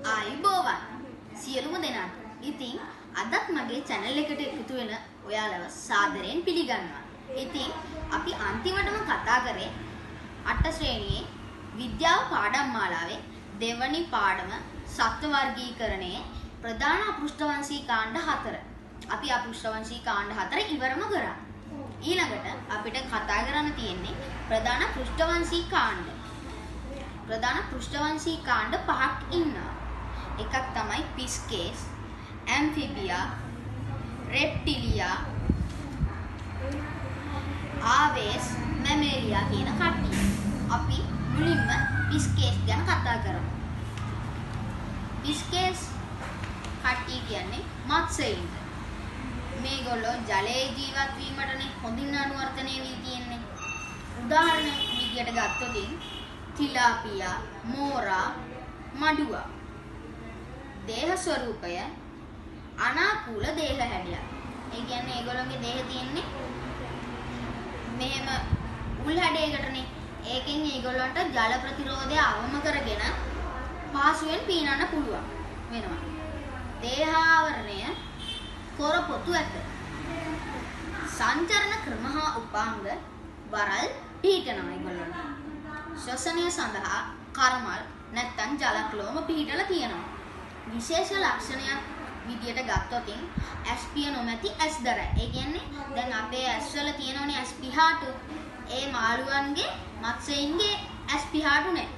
ආයුබෝවන් සියලුම දෙනාට. ඉතින් අදත් මගේ channel එකට එකතු වෙන ඔයාලව සාදරයෙන් පිළිගන්නවා. ඉතින් අපි අන්තිමටම කතා කරේ 8 ශ්‍රේණියේ විද්‍යාව පාඩම් මාලාවේ දෙවනි පාඩම සත්ව වර්ගීකරණයේ ප්‍රධාන අපෘෂ්ඨවංශී කාණ්ඩ 4. අපි අපෘෂ්ඨවංශී කාණ්ඩ 4 ඉවරම කරා. ඊළඟට අපිට කතා කරන්න තියෙන්නේ ප්‍රධාන පෘෂ්ඨවංශී කාණ්ඩ. ප්‍රධාන පෘෂ්ඨවංශී කාණ්ඩ 5ක් ඉන්නවා. එකක් තමයි පිස්කේස්, ඇම්ෆිබියා, රෙප්ටිලියා, ආවේස්, මැමේලියා කියන කට්ටිය. අපි මුලින්ම පිස්කේස් ගැන කතා කරමු. පිස්කේස් කට්ටිය කියන්නේ මත්ස්‍යයින්ද. මේගොල්ලෝ ජලයේ ජීවත් වීමටනේ හොඳින් අනුවර්තනය වී තියෙන්නේ. උදාහරණ විදියට ගත්තොත් තිලාපියා, මෝරා, මඩුවා. දේහ ස්වරූපය අනාකූල දේහ හැඩයක්. ඒ කියන්නේ ඒගොල්ලෝගේ දේහ තියෙන්නේ මෙහෙම උල් හැඩයකටනේ. ඒකෙන් ඒගොල්ලන්ට ජල ප්‍රතිරෝධය අවම කරගෙන පහසුවෙන් පීනන්න පුළුවන් වෙනවා. දේහාවරණය කොරපොතු ඇත. සංචරණ ක්‍රම හා උපාංග වරල් පිහිටනවා ඒගොල්ලන්ට. ශ්වසනය සඳහා කර්මල් නැත්නම් ජලක්ලෝම පිහිටලා තියෙනවා. විශේෂ ලක්ෂණයක් විදියට ගත්තොත් ඇස්පිය නොමැති ඇස් දරයි. ඒ කියන්නේ දැන් අපේ ඇස්වල තියෙනවනේ ඇස් පිහාටු. ඒ මාළුවන්ගේ මත්ස්‍යයින්ගේ ඇස් පිහාටු නැහැ.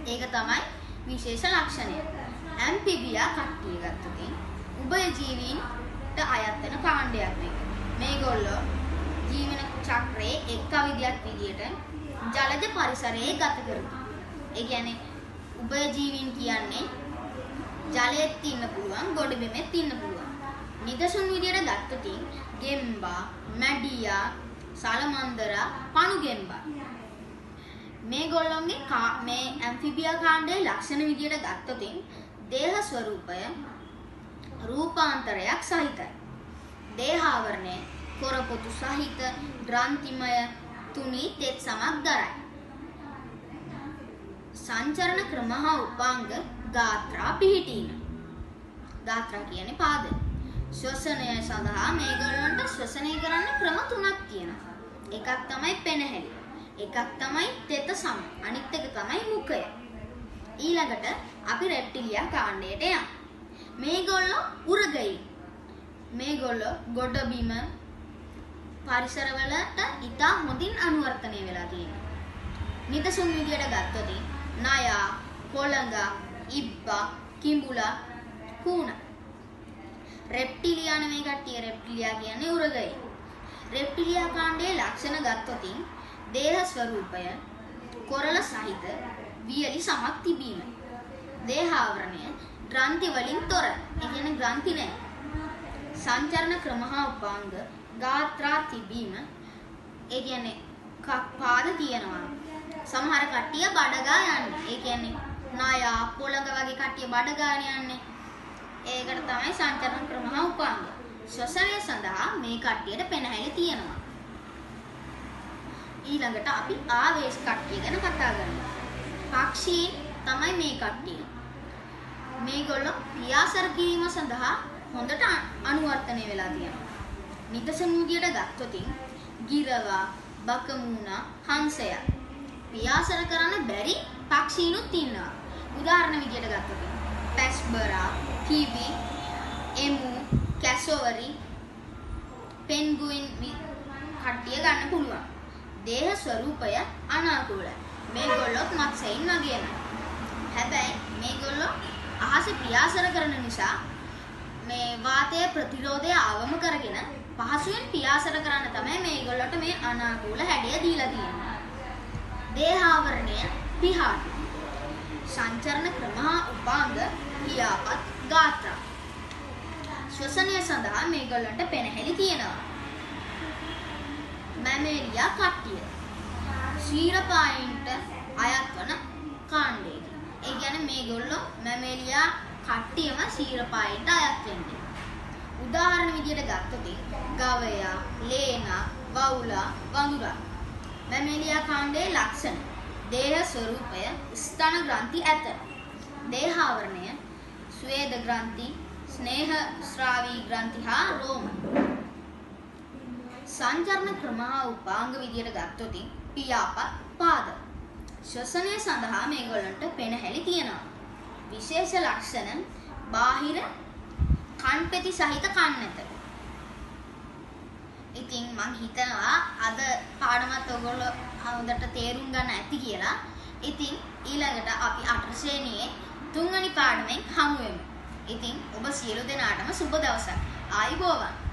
ඒක තමයි විශේෂ ලක්ෂණය. ඇම්ෆිබියා කට්ටිය ගත්තොත් උභයජීවීන්ට අයත් වෙන කාණ්ඩයක් මේක. මේගොල්ලෝ ජීවන චක්‍රයේ එක් අවධියක් විදියට ජලජ පරිසරයේ ගත කරනවා. ඒ කියන්නේ උභයජීවීන් කියන්නේ ජලයේත් ඉන්න පුළුවන්, ගොඩබිමෙත් ඉන්න පුළුවන්. නිදසුන් විදියට ගත්තොත් ගෙම්බා, මැඩියා, සලමන්දරා, පණුගෙම්බා. මේගොල්ලෝගේ මේ ඇම්ෆිබියා කාණ්ඩයේ ලක්ෂණ විදියට ගත්තොත් දේහ ස්වරූපය රූපාන්තරයක් සහිතයි. දේහාවරණය කොරපොතු සහිත ග්‍රන්ථිමය තුනී තෙත් සමක් දරයි. සංචරණ ක්‍රම හා උපාංග ගාත්‍රා පිහිටීම. ගාත්‍රා කියන්නේ පාද. ශ්වසනය සඳහා මේගොල්ලන්ට ශ්වසනය කරන්න ක්‍රම 3ක් තියෙනවා. එකක් තමයි පෙනහැලි. එකක් තමයි තෙත සම. අනිත් එක තමයි මුඛය. ඊළඟට අපි රෙප්ටිලියා කාණ්ඩයට යමු. මේගොල්ලෝ උරගයි. මේගොල්ලෝ ගොඩබිම පරිසරවලට ඉතා හොඳින් අනුවර්තනය වෙලා තියෙනවා. නිදසුන් විදියට ගත්තොත් නයා, කොළඟා, ඉබ්බා, කිඹුලා, කූණ. රෙප්ටිලියා නෙමෙයි කට්ටිය. රෙප්ටිලියා කියන්නේ උරගයි. රෙප්ටිලියා කාණ්ඩයේ ලක්ෂණ ගත්තොත් දේහ ස්වරූපය කොරළ සහිත වියලි සමක් තිබීම. දේහාවරණය ග්‍රන්ථි වලින් තොර. ඒ කියන්නේ ග්‍රන්ථි නැහැ. සංචරණ ක්‍රම හා උපාංග ගාත්‍රා තිබීම. ඒ කියන්නේ පාද තියෙනවා. සමහර කට්ටිය බඩගා යන්නේ. ඒ කියන්නේ නයා, පොළඟ වගේ කට්ටිය බඩගාන යන්නේ. ඒකට තමයි සංචරණ ක්‍රම හා උපාංග. ශ්වසනය සඳහා මේ කට්ටියට පෙනහැලි තියෙනවා. ඊළඟට අපි ආවේශ කට්ටිය ගැන කතා කරමු. පක්ෂීන් තමයි මේ කට්ටිය. මේගොල්ලෝ පියාසර කිරීම සඳහා හොඳට අනුවර්තනය වෙලා තියෙනවා. නිදසුන් විදියට ගත්තොත් ගිරවා, බකමූණා, හංසයා. පියාසර කරන්න බැරි පක්ෂීනුත් ඉන්නවා. උදාහරණ විදියට ගත්තොත් පැස්බරා, කිවි, එමු, කැසෝවරි, පෙන්ගුයින් කට්ටිය ගන්න පුළුවන්. දේහ ස්වරූපය අනාකූලයි. මේගොල්ලොත් මත්ස්‍යයින් වගේම. හැබැයි මේගොල්ලෝ අහස පියාසර කරන නිසා මේ වාතයේ ප්‍රතිරෝධය අවම කරගෙන පහසුවෙන් පියාසර කරන්න තමයි මේගොල්ලොට මේ අනාකූල හැඩය දීලා තියෙන්නේ. දේහාවරණය පිහාටු. සංචරණ ක්‍රම හා උපාංග පියාපත් ගාත්‍රා. ශ්වසනය සඳහා මේගොල්ලන්ට පෙනහැලි තියෙනවා. මැමේලියා කට්ටිය ශීරපායින්ට අයත් වන කාණ්ඩයක. ඒ කියන්නේ මේගොල්ලෝ මැමේලියා කට්ටියම ශීරපායින්ට අයත් වෙන්නේ. උදාහරණ විදියට ගත්තොත් ගවයා, ලේනා, වවුලා, වඳුරා. මැමේලියා කාණ්ඩයේ ලක්ෂණ. දේහ ස්වරූපය ස්තන ග්‍රන්ථි ඇත. දේහාව ආවරණය, ස්වේද ග්‍රන්ථි, ස්නේහ ශ්‍රාවී ග්‍රන්ථි හා රෝම. සංචරණ ක්‍රම හා උපාංග විදියට ගත්තොත් පියාපත් පාද. ශ්වසනය සඳහා මේගොල්ලන්ට පෙනහැලි තියෙනවා. විශේෂ ලක්ෂණ බාහිර කන්පෙති සහිත කන්නත. ඉතින් මං හිතනවා අද පාඩමත් ඔයගොල්ලෝ හොඳට තේරුම් ගන්න ඇති කියලා. ඉතින් ඊළඟට අපි 8 ශ්‍රේණියේ 3 වෙනි පාඩමෙන් හමු වෙමු. ඉතින් ඔබ සියලු දෙනාටම සුබ දවසක්. ආයුබෝවන්.